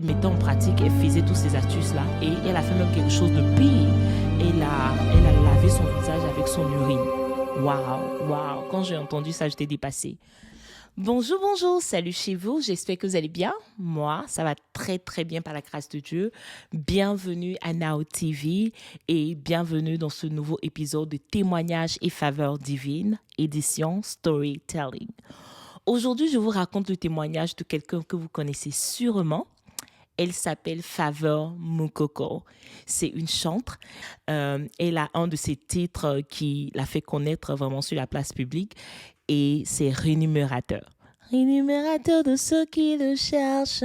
mettait en pratique, elle faisait toutes ces astuces-là et elle a fait même quelque chose de pire. Elle a lavé son visage avec son urine. Waouh, waouh. Quand j'ai entendu ça, j'étais dépassée. Bonjour, bonjour, salut chez vous, j'espère que vous allez bien. Moi, ça va très très bien par la grâce de Dieu. Bienvenue à Now TV et bienvenue dans ce nouveau épisode de Témoignages et faveurs divines, édition Storytelling. Aujourd'hui, je vous raconte le témoignage de quelqu'un que vous connaissez sûrement. Elle s'appelle Faveur Moukoko. C'est une chantre. Elle a un de ses titres qui l'a fait connaître vraiment sur la place publique et c'est Rémunérateur. Rémunérateur de ceux qui le cherchent,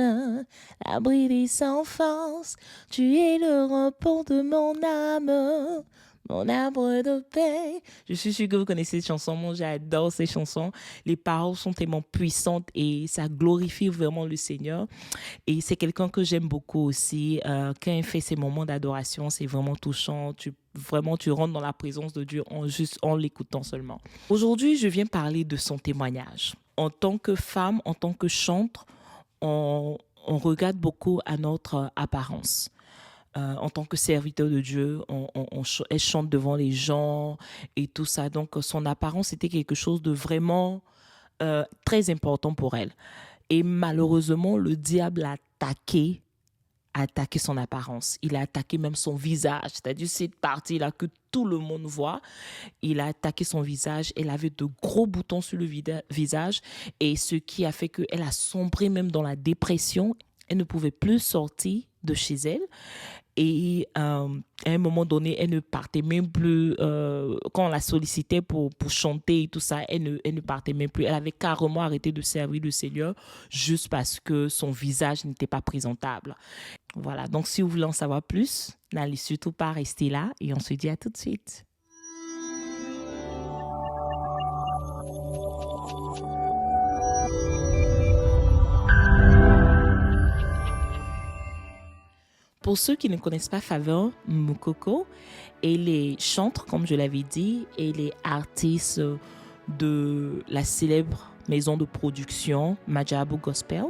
l'abri des enfances, tu es le repos de mon âme. Mon arbre de paix. Je suis sûre que vous connaissez cette chanson. Moi, j'adore ces chansons. Les paroles sont tellement puissantes et ça glorifie vraiment le Seigneur. Et c'est quelqu'un que j'aime beaucoup aussi. Quand il fait ces moments d'adoration, c'est vraiment touchant. Tu rentres dans la présence de Dieu juste en l'écoutant seulement. Aujourd'hui, je viens parler de son témoignage. En tant que femme, en tant que chantre, on regarde beaucoup à notre apparence. En tant que serviteur de Dieu, elle chante devant les gens et tout ça. Donc, son apparence était quelque chose de vraiment très important pour elle. Et malheureusement, le diable a attaqué son apparence. Il a attaqué même son visage, c'est-à-dire cette partie-là que tout le monde voit. Il a attaqué son visage. Elle avait de gros boutons sur le visage et ce qui a fait qu'elle a sombré même dans la dépression. Elle ne pouvait plus sortir de chez elle. Et à un moment donné, elle ne partait même plus. Quand on la sollicitait pour chanter et tout ça, elle ne partait même plus. Elle avait carrément arrêté de servir le Seigneur juste parce que son visage n'était pas présentable. Voilà, donc si vous voulez en savoir plus, n'allez surtout pas rester là et on se dit à tout de suite. Pour ceux qui ne connaissent pas Faveur Moukoko, elle est chantre, comme je l'avais dit, elle est artiste de la célèbre maison de production Majabu Gospel.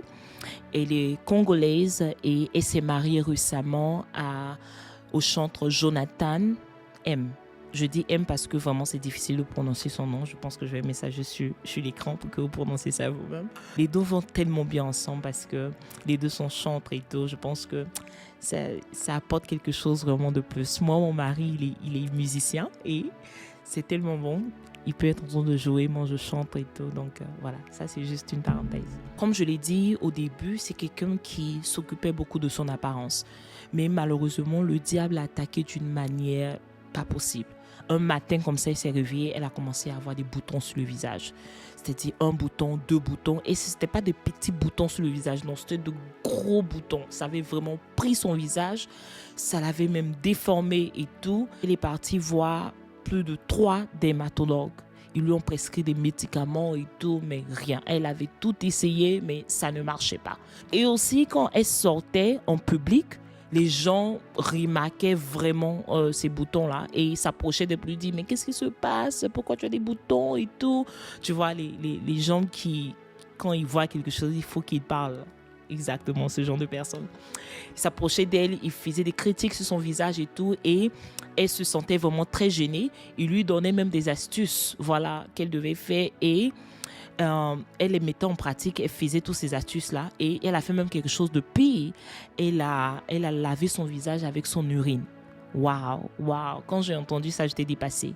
Elle est congolaise et elle s'est mariée récemment au chantre Jonathan M. Je dis M parce que vraiment c'est difficile de prononcer son nom. Je pense que je vais mettre ça juste sur l'écran pour que vous prononciez ça vous-même. Les deux vont tellement bien ensemble parce que les deux sont chantres et tout. Je pense que ça apporte quelque chose vraiment de plus. Moi, mon mari, il est musicien et c'est tellement bon. Il peut être en train de jouer, moi je chante et tout. Donc voilà, ça c'est juste une parenthèse. Comme je l'ai dit au début, c'est quelqu'un qui s'occupait beaucoup de son apparence. Mais malheureusement, le diable l'a attaqué d'une manière pas possible. Un matin comme ça, elle s'est réveillée, elle a commencé à avoir des boutons sur le visage. C'est-à-dire un bouton, deux boutons. Et ce n'était pas des petits boutons sur le visage, non, c'était de gros boutons. Ça avait vraiment pris son visage, ça l'avait même déformé et tout. Elle est partie voir plus de 3 dermatologues. Ils lui ont prescrit des médicaments et tout, mais rien. Elle avait tout essayé, mais ça ne marchait pas. Et aussi, quand elle sortait en public, les gens remarquaient vraiment ces boutons-là et s'approchaient de lui, dire mais qu'est-ce qui se passe? Pourquoi tu as des boutons et tout? Tu vois, les gens qui, quand ils voient quelque chose, il faut qu'ils parlent. Exactement, ce genre de personnes. Il s'approchait d'elle, il faisait des critiques sur son visage et tout, et elle se sentait vraiment très gênée. Il lui donnait même des astuces, voilà, qu'elle devait faire, et elle les mettait en pratique, elle faisait toutes ces astuces-là, et elle a fait même quelque chose de pire. Elle a lavé son visage avec son urine. Waouh, waouh. Quand j'ai entendu ça, j'étais dépassée.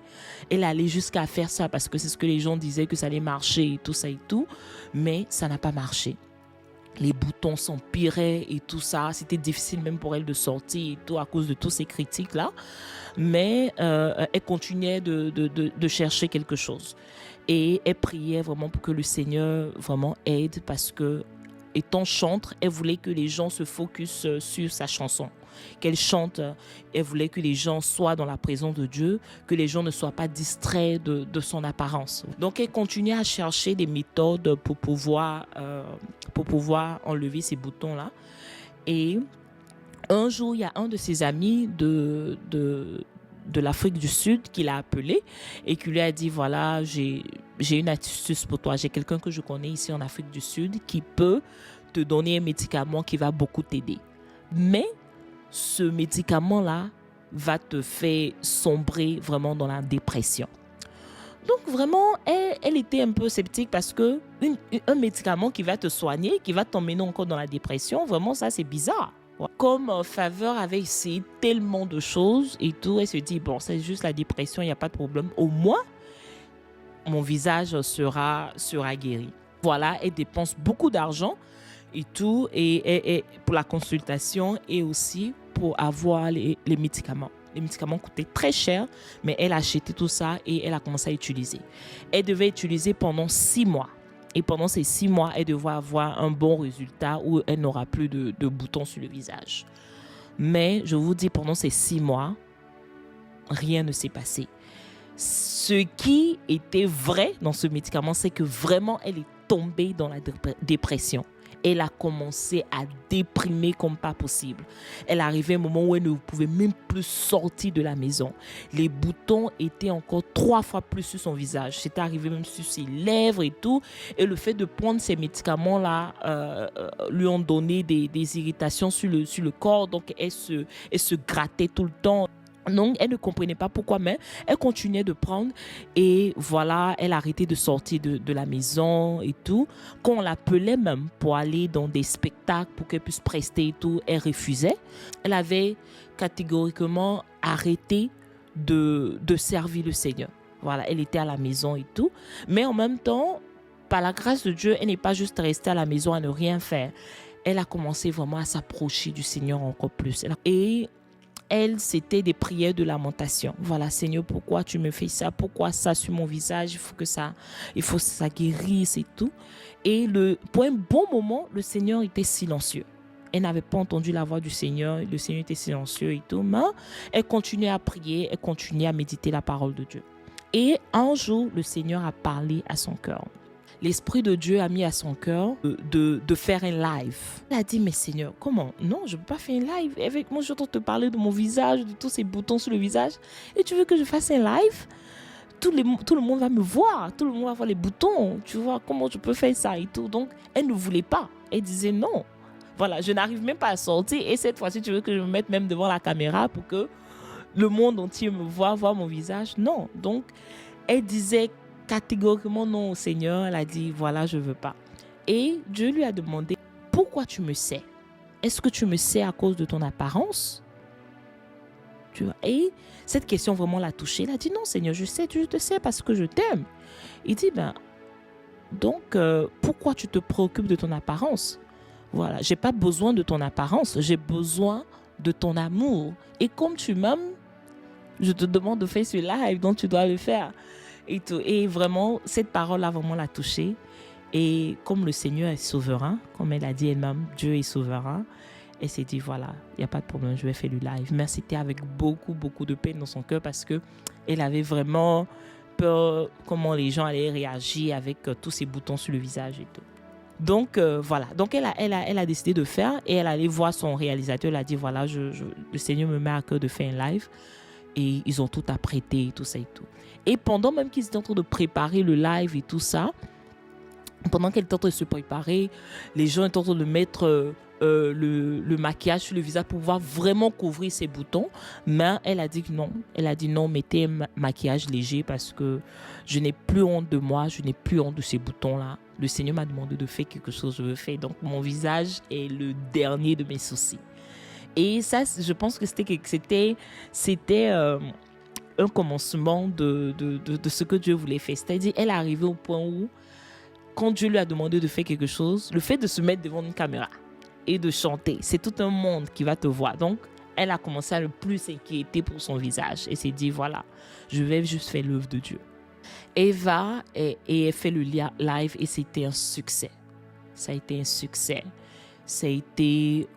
Elle allait jusqu'à faire ça parce que c'est ce que les gens disaient que ça allait marcher et tout ça et tout, mais ça n'a pas marché. Les boutons s'empiraient et tout ça. C'était difficile même pour elle de sortir et tout à cause de toutes ces critiques-là. Mais elle continuait de chercher quelque chose. Et elle priait vraiment pour que le Seigneur vraiment aide parce que, étant chantre, elle voulait que les gens se focus sur sa chanson. Qu'elle chante, elle voulait que les gens soient dans la présence de Dieu, que les gens ne soient pas distraits de son apparence. Donc elle continuait à chercher des méthodes pour pouvoir enlever ces boutons-là. Et un jour, il y a un de ses amis de l'Afrique du Sud qui l'a appelé et qui lui a dit voilà, j'ai une astuce pour toi. J'ai quelqu'un que je connais ici en Afrique du Sud qui peut te donner un médicament qui va beaucoup t'aider. Mais ce médicament-là va te faire sombrer vraiment dans la dépression. Donc vraiment, elle était un peu sceptique parce que un médicament qui va te soigner, qui va t'emmener encore dans la dépression, vraiment ça c'est bizarre. Comme Faveur avait essayé tellement de choses et tout, elle se dit bon c'est juste la dépression, il n'y a pas de problème. Au moins, mon visage sera guéri. Voilà, elle dépense beaucoup d'argent et tout, et pour la consultation et aussi pour avoir les médicaments. Les médicaments coûtaient très cher, mais elle a acheté tout ça et elle a commencé à utiliser. Elle devait utiliser pendant 6 mois. Et pendant ces 6 mois, elle devait avoir un bon résultat où elle n'aura plus de boutons sur le visage. Mais je vous dis, pendant ces 6 mois, rien ne s'est passé. Ce qui était vrai dans ce médicament, c'est que vraiment, elle est tombée dans la dépression. Elle a commencé à déprimer comme pas possible. Elle arrivait à un moment où elle ne pouvait même plus sortir de la maison. Les boutons étaient encore 3 fois plus sur son visage. C'était arrivé même sur ses lèvres et tout. Et le fait de prendre ces médicaments-là lui ont donné des irritations sur le corps. Donc, elle se grattait tout le temps. Donc, elle ne comprenait pas pourquoi, mais elle continuait de prendre et voilà, elle arrêtait de sortir de la maison et tout. Quand on l'appelait même pour aller dans des spectacles, pour qu'elle puisse prester et tout, elle refusait. Elle avait catégoriquement arrêté de servir le Seigneur. Voilà, elle était à la maison et tout. Mais en même temps, par la grâce de Dieu, elle n'est pas juste restée à la maison à ne rien faire. Elle a commencé vraiment à s'approcher du Seigneur encore plus. Elle, c'était des prières de lamentation. Voilà, Seigneur, pourquoi tu me fais ça? Pourquoi ça sur mon visage? Il faut que ça guérisse et tout. Et pour un bon moment, le Seigneur était silencieux. Elle n'avait pas entendu la voix du Seigneur. Le Seigneur était silencieux et tout. Mais elle continuait à prier, elle continuait à méditer la parole de Dieu. Et un jour, le Seigneur a parlé à son cœur. L'Esprit de Dieu a mis à son cœur de faire un live. Elle a dit, mais Seigneur, comment? Non, je ne peux pas faire un live. Avec moi, je t'entends te parler de mon visage, de tous ces boutons sur le visage. Et tu veux que je fasse un live? Tout le monde va me voir. Tout le monde va voir les boutons. Tu vois, comment je peux faire ça et tout. Donc, elle ne voulait pas. Elle disait non. Voilà, je n'arrive même pas à sortir. Et cette fois-ci, tu veux que je me mette même devant la caméra pour que le monde entier me voit, voir mon visage? Non. Donc, elle disait catégoriquement non au Seigneur. Elle a dit, voilà, je ne veux pas. Et Dieu lui a demandé, pourquoi tu me sais? Est-ce que tu me sais à cause de ton apparence? Tu vois? Et cette question vraiment l'a touchée. Elle a dit, non Seigneur, je te sais parce que je t'aime. Il dit, donc, pourquoi tu te préoccupes de ton apparence? Voilà, je n'ai pas besoin de ton apparence, j'ai besoin de ton amour. Et comme tu m'aimes, je te demande de faire ce live, donc tu dois le faire. Et tout. Et vraiment, cette parole-là vraiment l'a touchée. Et comme le Seigneur est souverain, comme elle a dit elle-même, Dieu est souverain, elle s'est dit, voilà, il n'y a pas de problème, je vais faire le live. Mais c'était avec beaucoup, beaucoup de peine dans son cœur parce qu'elle avait vraiment peur comment les gens allaient réagir avec tous ces boutons sur le visage et tout. Donc, voilà. Donc, elle a décidé de faire et elle allait voir son réalisateur. Elle a dit, voilà, le Seigneur me met à cœur de faire un live. Et ils ont tout apprêté, tout ça et tout. Et pendant même qu'ils étaient en train de préparer le live et tout ça, pendant qu'elle était en train de se préparer, les gens étaient en train de mettre le maquillage sur le visage pour pouvoir vraiment couvrir ses boutons. Mais elle a dit que non. Elle a dit non, mettez un maquillage léger parce que je n'ai plus honte de moi, je n'ai plus honte de ces boutons-là. Le Seigneur m'a demandé de faire quelque chose, je veux faire. Donc, mon visage est le dernier de mes soucis. Et ça, je pense que c'était un commencement de ce que Dieu voulait faire. C'est-à-dire, elle est arrivée au point où, quand Dieu lui a demandé de faire quelque chose, le fait de se mettre devant une caméra et de chanter, c'est tout un monde qui va te voir. Donc, elle a commencé à ne plus s'inquiéter pour son visage. Et s'est dit, voilà, je vais juste faire l'œuvre de Dieu. Elle va et elle fait le live et c'était un succès. Ça a été un succès. Ça a été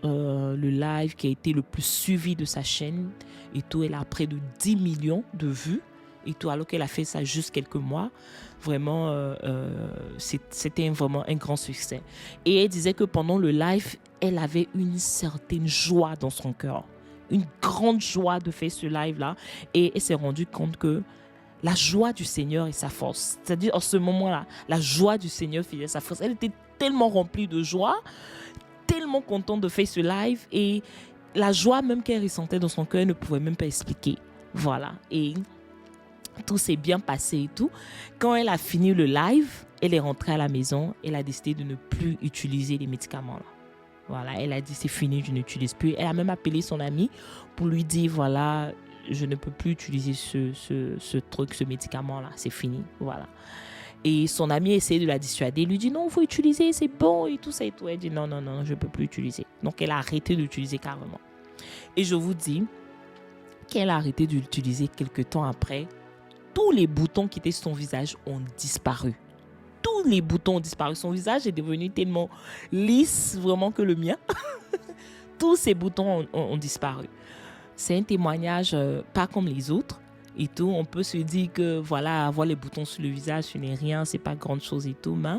le live qui a été le plus suivi de sa chaîne et tout. Elle a près de 10 millions de vues et tout, alors qu'elle a fait ça juste quelques mois. Vraiment, c'était vraiment un grand succès. Et elle disait que pendant le live, elle avait une certaine joie dans son cœur. Une grande joie de faire ce live-là. Et elle s'est rendue compte que la joie du Seigneur est sa force. C'est-à-dire, en ce moment-là, la joie du Seigneur faisait sa force. Elle était tellement remplie de joie, tellement contente de faire ce live, et la joie même qu'elle ressentait dans son cœur, elle ne pouvait même pas expliquer. Voilà. Et tout s'est bien passé et tout. Quand elle a fini le live, elle est rentrée à la maison. Elle a décidé de ne plus utiliser les médicaments là. Voilà, elle a dit c'est fini, je n'utilise plus. Elle a même appelé son amie pour lui dire voilà, je ne peux plus utiliser ce médicament là, c'est fini. Voilà. Et son amie essaie de la dissuader, lui dit non, il faut utiliser, c'est bon et tout ça et tout. Elle dit non, je ne peux plus utiliser. Donc elle a arrêté d'utiliser carrément. Et je vous dis qu'elle a arrêté de l'utiliser quelques temps après. Tous les boutons qui étaient sur son visage ont disparu. Tous les boutons ont disparu. Son visage est devenu tellement lisse, vraiment, que le mien. Tous ces boutons ont disparu. C'est un témoignage pas comme les autres et tout. On peut se dire que, voilà, avoir les boutons sur le visage, ce n'est rien, c'est pas grande chose et tout. Mais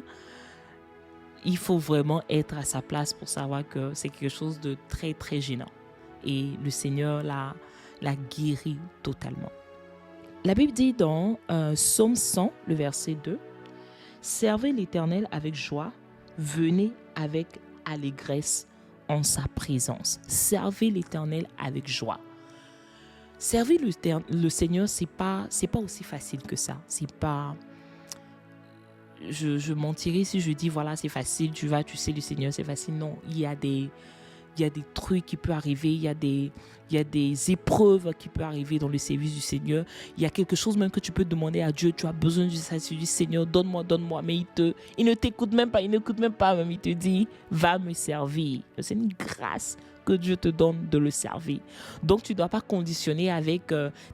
il faut vraiment être à sa place pour savoir que c'est quelque chose de très, très gênant. Et le Seigneur l'a guéri totalement. La Bible dit dans Psaume 100, le verset 2, « Servez l'Éternel avec joie, venez avec allégresse en sa présence. » Servez l'Éternel avec joie. Servir le Seigneur, c'est pas aussi facile que ça. C'est pas... Je mentirais si je dis, voilà, c'est facile, tu sais le Seigneur, c'est facile. Non, il y a des trucs qui peuvent arriver, il y a des épreuves qui peuvent arriver dans le service du Seigneur. Il y a quelque chose même que tu peux demander à Dieu, tu as besoin du Seigneur, donne-moi, mais il ne t'écoute même pas, même, il te dit, va me servir. C'est une grâce que Dieu te donne de le servir. Donc, tu ne dois pas conditionner avec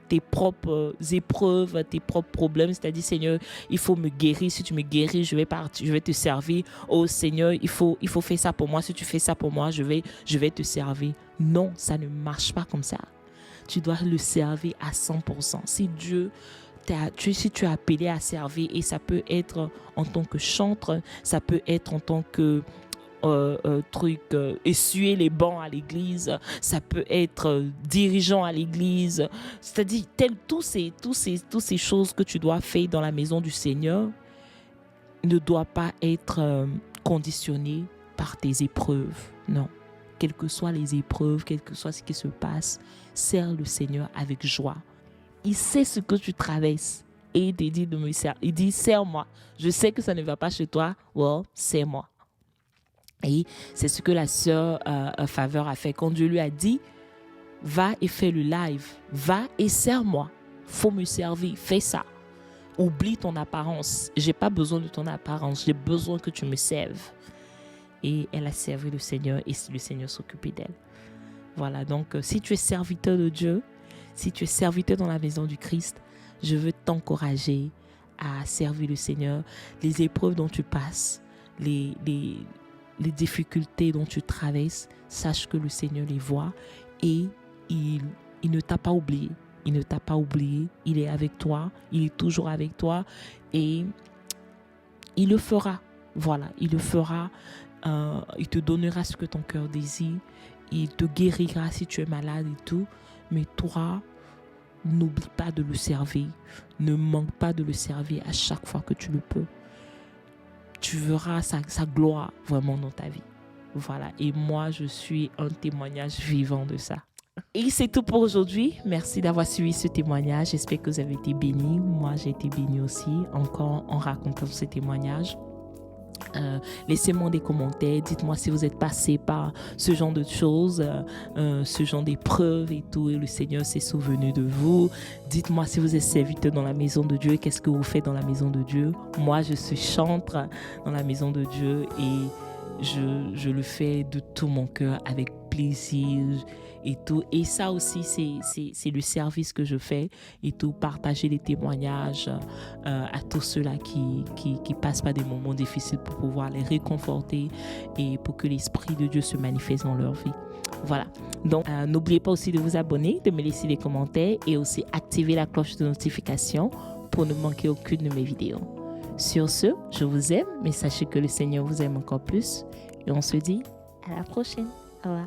tes propres épreuves, tes propres problèmes, c'est-à-dire, Seigneur, il faut me guérir, si tu me guéris, je vais te servir. Oh Seigneur, il faut faire ça pour moi, si tu fais ça pour moi, je vais te servir. Non, ça ne marche pas comme ça. Tu dois le servir à 100%. Si tu es appelé à servir, et ça peut être en tant que chantre, ça peut être en tant que essuyer les bancs à l'église, ça peut être dirigeant à l'église, c'est-à-dire toutes ces choses que tu dois faire dans la maison du Seigneur ne doivent pas être conditionnées par tes épreuves. Non, quelles que soient les épreuves, quel que soit ce qui se passe, sers le Seigneur avec joie. Il sait ce que tu traverses et il te dit de me servir. Il dit, sers-moi. Je sais que ça ne va pas chez toi. Well, sers-moi. Et c'est ce que la sœur Faveur a fait quand Dieu lui a dit, va et fais le live. Va et sers-moi. Faut me servir. Fais ça. Oublie ton apparence. J'ai pas besoin de ton apparence. J'ai besoin que tu me serves. Et elle a servi le Seigneur et le Seigneur s'occupait d'elle. Voilà, donc si tu es serviteur de Dieu, si tu es serviteur dans la maison du Christ, je veux t'encourager à servir le Seigneur. Les épreuves dont tu passes, les difficultés dont tu traverses, sache que le Seigneur les voit et il ne t'a pas oublié. Il ne t'a pas oublié. Il est avec toi. Il est toujours avec toi et il le fera. Voilà, il le fera. Il te donnera ce que ton cœur désire. Il te guérira si tu es malade et tout. Mais toi, n'oublie pas de le servir. Ne manque pas de le servir à chaque fois que tu le peux. Tu verras sa gloire vraiment dans ta vie. Voilà. Et moi, je suis un témoignage vivant de ça. Et c'est tout pour aujourd'hui. Merci d'avoir suivi ce témoignage. J'espère que vous avez été bénis. Moi, j'ai été bénie aussi, encore en racontant ce témoignage. Laissez-moi des commentaires, dites-moi si vous êtes passé par ce genre de choses, ce genre d'épreuves et tout, et le Seigneur s'est souvenu de vous. Dites-moi si vous êtes serviteur dans la maison de Dieu, qu'est-ce que vous faites dans la maison de Dieu. Moi, je suis chantre dans la maison de Dieu et je le fais de tout mon cœur, avec plaisir et tout. Et ça aussi, c'est le service que je fais et tout, partager des témoignages à tous ceux-là qui passent par des moments difficiles pour pouvoir les réconforter et pour que l'Esprit de Dieu se manifeste dans leur vie. Voilà. Donc, n'oubliez pas aussi de vous abonner, de me laisser des commentaires et aussi activer la cloche de notification pour ne manquer aucune de mes vidéos. Sur ce, je vous aime, mais sachez que le Seigneur vous aime encore plus et on se dit à la prochaine. Au revoir.